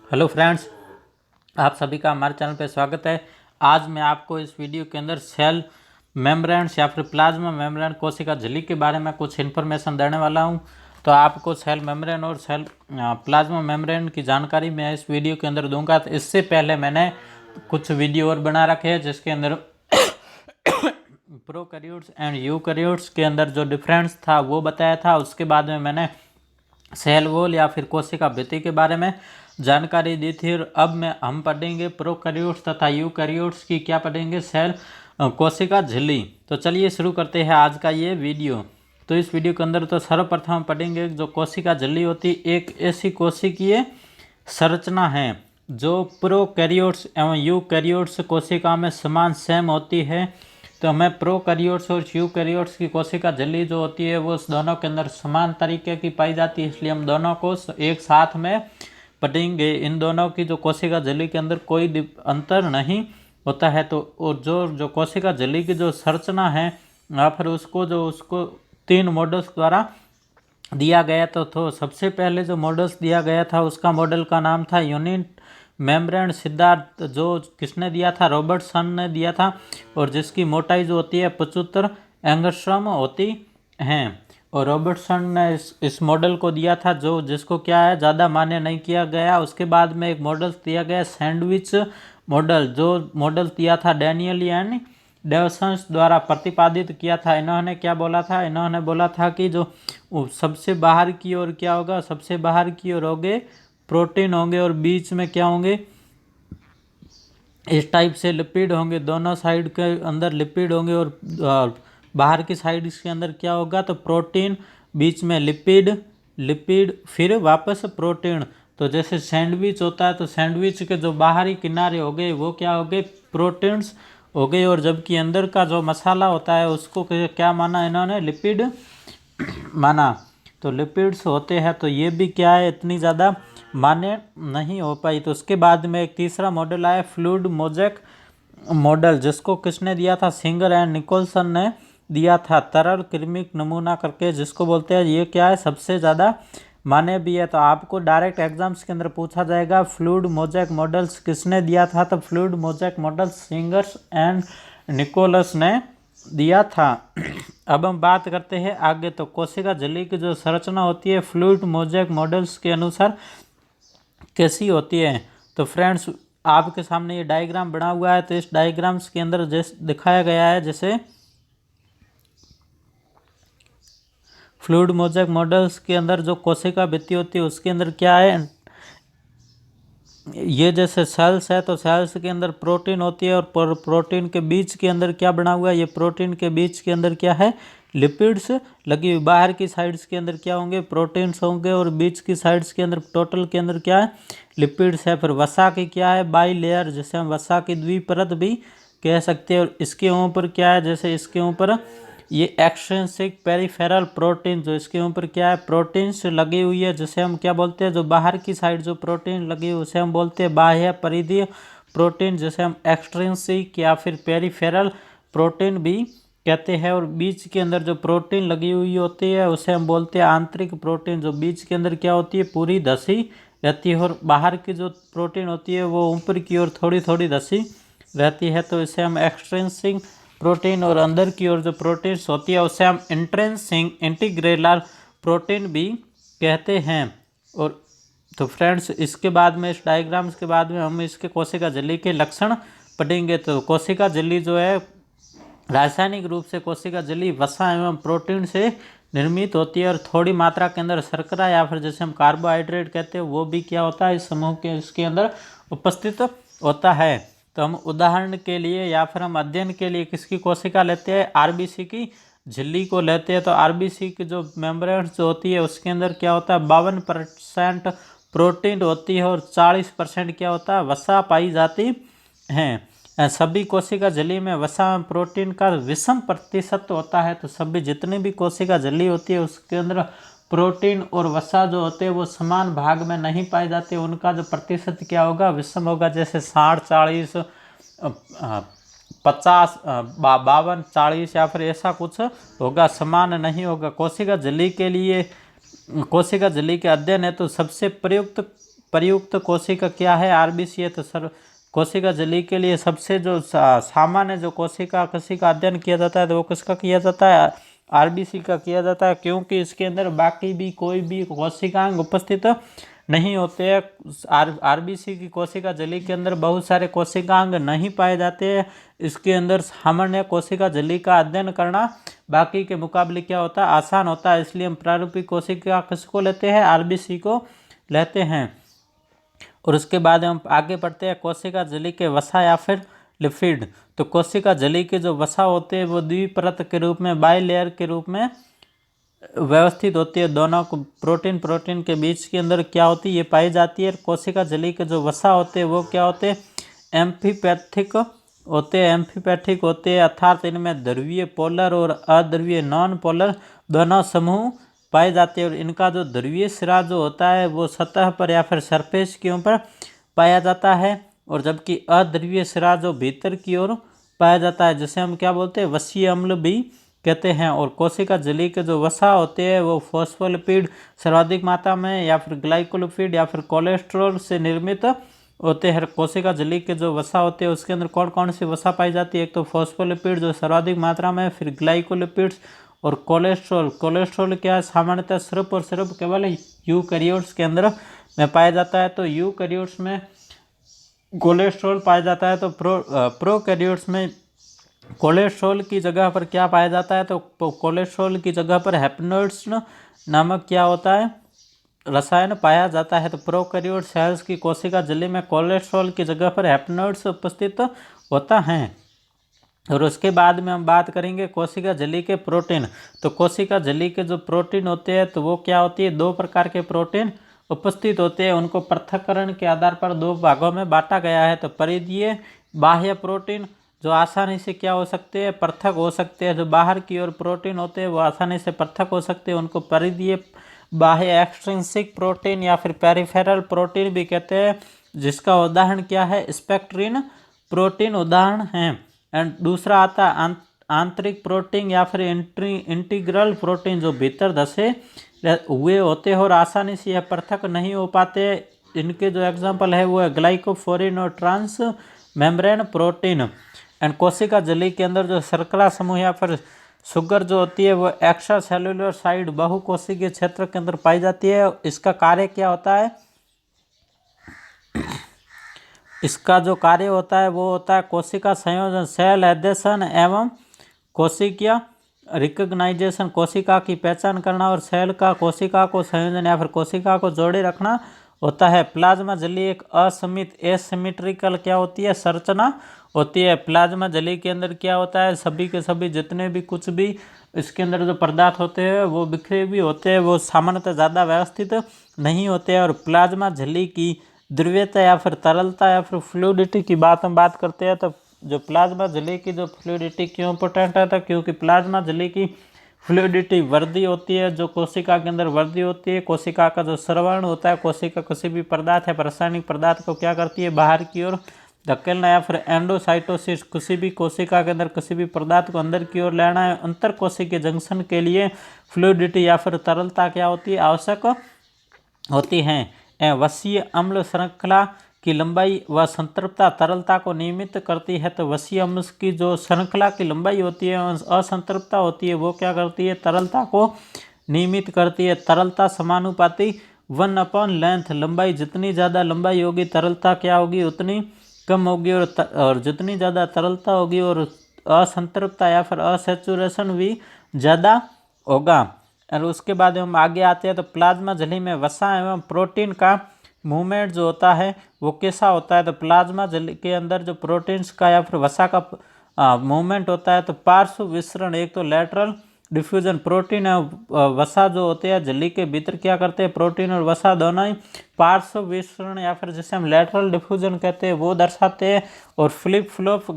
Hello friends, आप सभी का हमारे चैनल पे स्वागत है। आज मैं आपको इस वीडियो के अंदर सेल मेम्ब्रेन्स या फिर प्लाज्मा मेम्ब्रेन कोशिका झिल्ली के बारे में कुछ इन्फॉर्मेशन देने वाला हूं। तो आपको सेल मेम्ब्रेन और सेल प्लाज्मा मेम्ब्रेन की जानकारी मैं इस वीडियो के अंदर दूंगा। तो इससे पहले मैंने कुछ वीडियो और बना रखे हैं जिसके अंदर प्रोकैरियोट्स एंड यूकैरियोट्स के अंदर जो डिफरेंस था वो बताया था। उसके बाद में मैंने सेल वॉल या फिर कोशिका भित्ति के बारे में जानकारी दी थी। और अब हम पढ़ेंगे प्रोकैरियोट्स तथा यूकैरियोट्स की क्या पढ़ेंगे, सेल कोशिका झिल्ली। तो चलिए शुरू करते हैं आज का ये वीडियो। तो इस वीडियो के अंदर तो सर्वप्रथम हम पढ़ेंगे जो कोशिका झिल्ली होती एक ऐसी कोशिकीय संरचना है जो प्रोकैरियोट्स एवं यूकैरियोट्स कोशिका में समान सेम होती है। तो हमें प्रोकैरियोट्स और यूकैरियोट्स की कोशिका झिल्ली जो होती है वो दोनों के अंदर समान तरीके की पाई जाती है, इसलिए हम दोनों को एक साथ में पढ़ेंगे। इन दोनों की जो कोशिका झिल्ली के अंदर कोई अंतर नहीं होता है। तो और जो कोशिका झिल्ली की जो संरचना है या फिर उसको 3 मॉडल्स द्वारा दिया गया। तो सबसे पहले जो मॉडल्स दिया गया था उसका मॉडल का नाम था यूनिट मेम्ब्रेन सिद्धार्थ, जो किसने दिया था, रॉबर्टसन ने दिया था, और जिसकी मोटाई जो होती है 75 एंगस्ट्रॉम होती है। और रॉबर्टसन ने इस मॉडल को दिया था जिसको क्या है ज़्यादा मान्य नहीं किया गया। उसके बाद में एक मॉडल दिया गया सैंडविच मॉडल, जो मॉडल दिया था डैनियल एंड डेवसन्स द्वारा प्रतिपादित किया था। इन्होंने क्या बोला था, इन्होंने बोला था कि जो सबसे बाहर की ओर क्या होगा, सबसे बाहर की ओर होंगे प्रोटीन होंगे और बीच में क्या होंगे, इस टाइप से लिपिड होंगे। दोनों साइड के अंदर लिपिड होंगे और बाहर की साइड के अंदर क्या होगा, तो प्रोटीन, बीच में लिपिड फिर वापस प्रोटीन। तो जैसे सैंडविच होता है तो सैंडविच के जो बाहरी किनारे हो गए वो क्या हो गए, प्रोटीन्स हो गए, और जबकि अंदर का जो मसाला होता है उसको क्या माना इन्होंने, लिपिड माना। तो लिपिड्स होते हैं तो ये भी क्या है, इतनी ज़्यादा मान्य नहीं हो पाई। तो उसके बाद में एक तीसरा मॉडल आया फ्लूइड मोज़ेक मॉडल, जिसको किसने दिया था, सिंगर एंड निकोलसन ने दिया था, तरल कृमिक नमूना करके जिसको बोलते हैं। ये क्या है, सबसे ज़्यादा मान्य भी है। तो आपको डायरेक्ट एग्जाम्स के अंदर पूछा जाएगा फ्लूइड मोज़ेक मॉडल्स किसने दिया था, तो fluid mosaic model Singers and Nicolson ने दिया था। अब हम बात करते हैं आगे। तो कोशिका झिल्ली की जो संरचना होती है फ्लूइड मोज़ेक मॉडल्स के अनुसार कैसी होती है। तो फ्रेंड्स आपके सामने ये डायग्राम बना हुआ है। तो इस डायग्राम्स के अंदर जैसे दिखाया गया है, जैसे फ्लूइड मोज़ेक मॉडल्स के अंदर जो कोशिका भित्ति होती है उसके अंदर क्या है, ये जैसे सेल्स है तो सेल्स के अंदर प्रोटीन होती है, और प्रोटीन के बीच के अंदर क्या बना हुआ है, ये प्रोटीन के बीच के अंदर क्या है, लिपिड्स लगी हुई। बाहर की साइड्स के अंदर क्या होंगे, प्रोटीन्स होंगे, और बीच की साइड्स के अंदर टोटल के अंदर क्या है, लिपिड्स है। फिर वसा की क्या है, बाई लेयर, जैसे हम वसा की द्विपरत भी कह सकते हैं। और इसके ऊपर क्या है, जैसे इसके ऊपर ये एक्सट्रिंसिक पेरिफेरल प्रोटीन, जो इसके ऊपर क्या है, प्रोटीन्स लगी हुई है, जिसे हम क्या बोलते हैं, जो बाहर की साइड जो प्रोटीन लगी हुई उसे हम बोलते हैं बाह्य परिधीय प्रोटीन, जिसे हम एक्सट्रिंसिक या फिर पेरिफेरल प्रोटीन भी कहते हैं। और बीच के अंदर जो प्रोटीन लगी हुई होती है उसे हम बोलते हैं आंतरिक प्रोटीन, जो बीच के अंदर क्या होती है, पूरी धसी रहती है, और बाहर की जो प्रोटीन होती है वो ऊपर की ओर थोड़ी थोड़ी धसी रहती है। तो इसे हम एक्सट्रिंसिक प्रोटीन, और अंदर की ओर जो प्रोटीन्स होती है उसे हम इंट्रिंसिक इंटीग्रेलर प्रोटीन भी कहते हैं। और तो फ्रेंड्स इसके बाद में, इस डायग्राम्स के बाद में हम इसके कोशिका झिल्ली के लक्षण पढ़ेंगे। तो कोशिका झिल्ली जो है रासायनिक रूप से कोशिका झिल्ली वसा एवं प्रोटीन से निर्मित होती है, और थोड़ी मात्रा के अंदर शर्करा या फिर जैसे हम कार्बोहाइड्रेट कहते हैं वो भी क्या होता है, इस समूह के इसके अंदर उपस्थित होता है। तो हम उदाहरण के लिए या फिर हम अध्ययन के लिए किसकी कोशिका लेते हैं, आरबीसी की झिल्ली को लेते हैं। तो आरबीसी की जो मेम्ब्रेन्स जो होती है उसके अंदर क्या होता है, 52% प्रोटीन होती है, और 40% क्या होता है, वसा पाई जाती है। सभी कोशिका झिल्ली में वसा प्रोटीन का विषम प्रतिशत होता है। तो सभी जितनी भी कोशिका झिल्ली होती है उसके अंदर प्रोटीन और वसा जो होते हैं वो समान भाग में नहीं पाए जाते, उनका जो प्रतिशत क्या होगा, विषम होगा। जैसे 60-40, 50, 52-40 या फिर ऐसा कुछ होगा, समान नहीं होगा। कोशिका झिल्ली के अध्ययन है तो सबसे प्रयुक्त प्रयुक्त कोशिका क्या है, आरबीसी है। तो सर कोशिका झिल्ली के लिए सबसे जो सामान्य जो कोशिका का अध्ययन किया जाता है तो वो किसका किया जाता है, आरबीसी का किया जाता है, क्योंकि इसके अंदर बाकी भी कोई भी कोशिकांग उपस्थित नहीं होते हैं। आरबीसी की कोशिका झिल्ली के अंदर बहुत सारे कोशिकांग नहीं पाए जाते हैं। इसके अंदर सामान्य कोशिका झिल्ली का अध्ययन करना बाकी के मुकाबले क्या होता है, आसान होता है। इसलिए हम प्रारूपिक कोशिका किसको लेते हैं, आरबीसी को लेते हैं। और उसके बाद हम आगे बढ़ते हैं कोशिका झिल्ली के वसा या फिर लिपिड। तो कोशिका झिल्ली के जो वसा होते हैं वो द्विपरत के रूप में, बाई लेयर के रूप में व्यवस्थित होती है। दोनों को प्रोटीन के बीच के अंदर क्या होती है, ये पाई जाती है। कोशिका झिल्ली के जो वसा होते हैं वो क्या होते हैं, एम्फीपैथिक होते हैं, अर्थात इनमें ध्रुवीय पोलर और अध्रुवीय नॉन पोलर दोनों समूह पाए जाते हैं। और इनका जो ध्रुवीय सिरा जो होता है वो सतह पर या फिर सरफेस के ऊपर पाया जाता है, और जबकि अध्रुवीय सिरा जो भीतर की ओर पाया जाता है, जिसे हम क्या बोलते हैं, वसीय अम्ल भी कहते हैं। और कोशिका झिल्ली के जो वसा होते हैं वो फॉस्फोलिपिड सर्वाधिक मात्रा में या फिर ग्लाइकोलिपिड या फिर कोलेस्ट्रॉल से निर्मित होते हैं। कोशिका झिल्ली के जो वसा होते हैं उसके अंदर कौन कौन सी वसा पाई जाती है, एक तो फॉस्फोलिपिड जो सर्वाधिक मात्रा में, फिर ग्लाइकोलिपिड्स और कोलेस्ट्रॉल क्या है, सामान्यतः सिर्फ और सिर्फ केवल यूकैरियोट्स के अंदर में पाया जाता है। तो यूकैरियोट्स में कोलेस्ट्रॉल पाया जाता है, तो प्रोकैरियोट्स में कोलेस्ट्रॉल की जगह पर क्या पाया जाता है, तो कोलेस्ट्रॉल की जगह पर हैप्नोइड्स नामक क्या होता है, रसायन पाया जाता है। तो प्रोकैरियोट सेल्स की कोशिका झिल्ली में कोलेस्ट्रॉल की जगह पर हैप्नोइड्स उपस्थित होता है। और उसके बाद में हम बात करेंगे कोशिका झिल्ली के प्रोटीन। तो कोशिका झिल्ली के जो प्रोटीन होते हैं तो वो क्या होती है, दो प्रकार के प्रोटीन उपस्थित होते हैं। उनको पृथक्करण के आधार पर दो भागों में बांटा गया है। तो परिधीय बाह्य प्रोटीन जो आसानी से क्या हो सकते हैं, पृथक हो सकते हैं। जो बाहर की ओर प्रोटीन होते हैं वो आसानी से पृथक हो सकते हैं, उनको परिधीय बाह्य एक्सट्रिंसिक प्रोटीन या फिर पेरिफेरल प्रोटीन भी कहते हैं, जिसका उदाहरण क्या है, स्पेक्ट्रिन प्रोटीन उदाहरण है। एंड दूसरा आता है आंतरिक प्रोटीन या फिर इंटीग्रल प्रोटीन, जो भीतर धसे हुए होते हैं और आसानी से यह पृथक नहीं हो पाते। इनके जो एग्जाम्पल है वो है ग्लाइकोफोरिन और ट्रांस मेम्ब्रेन प्रोटीन। एंड कोशिका झिल्ली के अंदर जो शर्करा समूह या फिर शुगर जो होती है वो एक्स्ट्रा सेलुलर साइड बहुकोशिकीय क्षेत्र के अंदर पाई जाती है। इसका कार्य क्या होता है, इसका जो कार्य होता है वो होता है कोशिका संयोजन, सेल एडेशन एवं कोशिकीय रिकग्नाइजेशन, कोशिका की पहचान करना और सेल का कोशिका को संयोजन या फिर कोशिका को जोड़े रखना होता है। प्लाज्मा झिल्ली एक असमित एसिमेट्रिकल क्या होती है, संरचना होती है। प्लाज्मा झिल्ली के अंदर क्या होता है, सभी के सभी जितने भी कुछ भी इसके अंदर जो पदार्थ होते हैं वो बिखरे भी होते हैं, वो सामान्यतः ज़्यादा व्यवस्थित नहीं होते हैं। और प्लाज्मा झिल्ली की द्रव्यता या फिर तरलता या फिर फ्लूइडिटी की हम बात करते हैं। तो जो प्लाज्मा झिल्ली की जो फ्लूइडिटी क्यों इंपॉर्टेंट है, तो क्योंकि प्लाज्मा झिल्ली की फ्लूइडिटी वृद्धि होती है, जो कोशिका के अंदर वृद्धि होती है। कोशिका का जो स्रवण होता है, कोशिका किसी भी पदार्थ या रासायनिक पदार्थ को क्या करती है, बाहर की ओर धकेलना या फिर एंडोसाइटोसिस, किसी भी कोशिका के अंदर किसी भी पदार्थ को अंदर की ओर लेना है। अंतर कोशिकीय जंक्शन के लिए फ्लूइडिटी या फिर तरलता क्या होती है, आवश्यक होती है। वसीय अम्ल श्रृंखला की लंबाई व संतृप्तता तरलता को नियमित करती है। तो वसीय अम्ल की जो श्रृंखला की लंबाई होती है, असंतृप्तता होती है, वो क्या करती है, तरलता को नियमित करती है। तरलता समानुपाती 1/लेंथ, लंबाई जितनी ज़्यादा लंबाई होगी तरलता क्या होगी, उतनी कम होगी। और जितनी ज़्यादा तरलता होगी और असंतृप्तता या फिर असैचुरेशन भी ज़्यादा होगा। और उसके बाद हम आगे आते हैं तो प्लाज्मा झिल्ली में वसा एवं प्रोटीन का मूवमेंट जो होता है वो कैसा होता है। तो प्लाज्मा झिल्ली के अंदर जो प्रोटीन्स का या फिर वसा का मूवमेंट होता है, तो पार्श्व विसरण, एक तो लेटरल डिफ्यूजन, प्रोटीन और वसा जो होते हैं झिल्ली के भीतर क्या करते हैं, प्रोटीन और वसा दोनों ही पार्श्व विसरण या फिर जिसे हम लेटरल डिफ्यूजन कहते हैं वो दर्शाते हैं। और फ्लिप फ्लॉप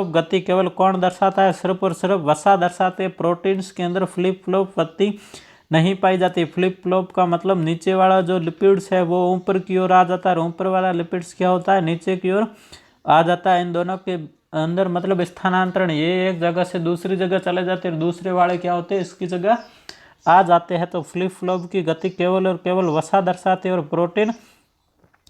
गति केवल कौन दर्शाता है, सिर्फ और सिर्फ वसा दर्शाते हैं। प्रोटीन्स के अंदर फ्लिप फ्लॉप गति नहीं पाई जाती। फ्लिप फ्लॉप का मतलब नीचे वाला जो लिपिड्स है वो ऊपर की ओर आ जाता है और ऊपर वाला लिपिड्स क्या होता है, नीचे की ओर आ जाता है। इन दोनों के अंदर मतलब स्थानांतरण, ये एक जगह से दूसरी जगह चले जाते हैं, दूसरे वाले क्या होते हैं इसकी जगह आ जाते हैं तो फ्लिप फ्लॉप की गति केवल और केवल वसा दर्शाते हैं और प्रोटीन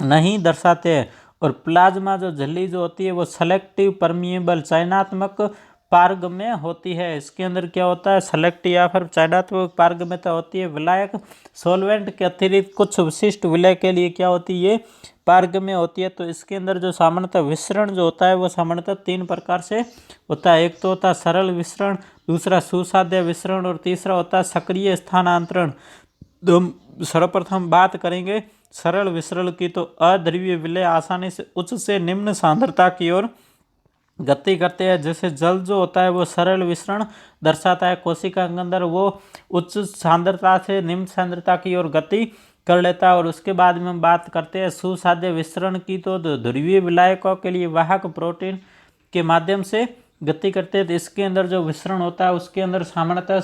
नहीं दर्शाते हैं। और प्लाज्मा जो झिल्ली जो होती है वो सेलेक्टिव परमिएबल चयनात्मक पारगम्य होती है। इसके अंदर क्या होता है, सेलेक्टिव या फिर चयनात्मक पारगम्यता होती है। विलायक सॉल्वेंट के अतिरिक्त कुछ विशिष्ट विलय के लिए क्या होती है, पारगम्य होती है। तो इसके अंदर जो सामान्यतः विसरण जो होता है वो सामान्यतः 3 प्रकार से होता है। एक तो होता है सरल विसरण, दूसरा सुसाध्य विसरण और तीसरा होता है सक्रिय स्थानांतरण। तो हम सर्वप्रथम बात करेंगे सरल विसरण की। तो अध्रुवीय विलय आसानी से उच्च से निम्न सांद्रता की ओर गति करते हैं। जैसे जल जो होता है वो सरल विसरण दर्शाता है, कोशिका के अंदर वो उच्च सांद्रता से निम्न सांद्रता की ओर गति कर लेता है। और उसके बाद में हम बात करते हैं सुसाध्य विसरण की। तो ध्रुवीय विलायकों के लिए वाहक प्रोटीन के माध्यम से गति करते हैं। तो इसके अंदर जो विसरण होता है उसके अंदर सामान्यतः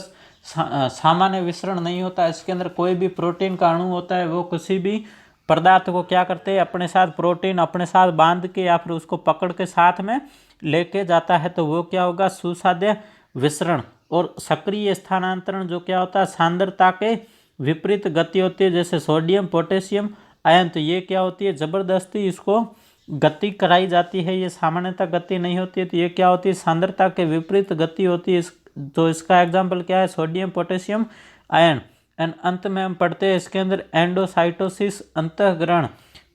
सामान्य विसरण नहीं होता। इसके अंदर कोई भी प्रोटीन का अणु होता है वो किसी भी पदार्थ को क्या करते हैं, अपने साथ प्रोटीन अपने साथ बांध के या फिर उसको पकड़ के साथ में लेके जाता है। तो वो क्या होगा, सुसाध्य विसरण। और सक्रिय स्थानांतरण जो क्या होता है, सांद्रता के विपरीत गति होती है। जैसे सोडियम पोटेशियम आयन, तो ये क्या होती है, जबरदस्ती इसको गति कराई जाती है, ये सामान्यतः गति नहीं होती है। तो ये क्या होती है, सांद्रता के विपरीत गति होती है। तो इसका एग्जाम्पल क्या है, सोडियम पोटेशियम आयन। एंड अंत में हम पढ़ते हैं इसके अंदर एंडोसाइटोसिस अंतःग्रहण।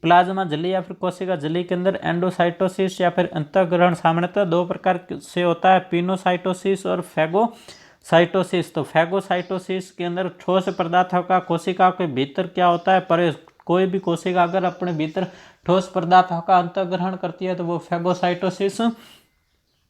प्लाज्मा झिल्ली या फिर कोशिका झिल्ली के अंदर एंडोसाइटोसिस या फिर अंतःग्रहण सामान्यतः 2 प्रकार से होता है, पिनोसाइटोसिस और फैगोसाइटोसिस। तो फैगोसाइटोसिस के अंदर ठोस पदार्थों का कोशिका के भीतर क्या होता है, प्रवेश। कोई भी कोशिका अगर अपने भीतर ठोस पदार्थों का अंतःग्रहण करती है तो वो फैगोसाइटोसिस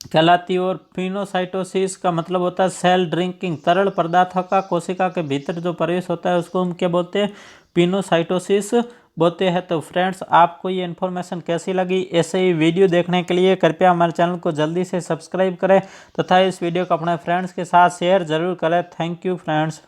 कहलाती है। और पिनोसाइटोसिस का मतलब होता है सेल ड्रिंकिंग, तरल पदार्थों का कोशिका के भीतर जो प्रवेश होता है उसको हम क्या बोलते हैं, पिनोसाइटोसिस बोलते हैं। तो फ्रेंड्स, आपको ये इन्फॉर्मेशन कैसी लगी, ऐसे ही वीडियो देखने के लिए कृपया हमारे चैनल को जल्दी से सब्सक्राइब करें तथा इस वीडियो को अपने फ्रेंड्स के साथ शेयर जरूर करें। Thank you friends.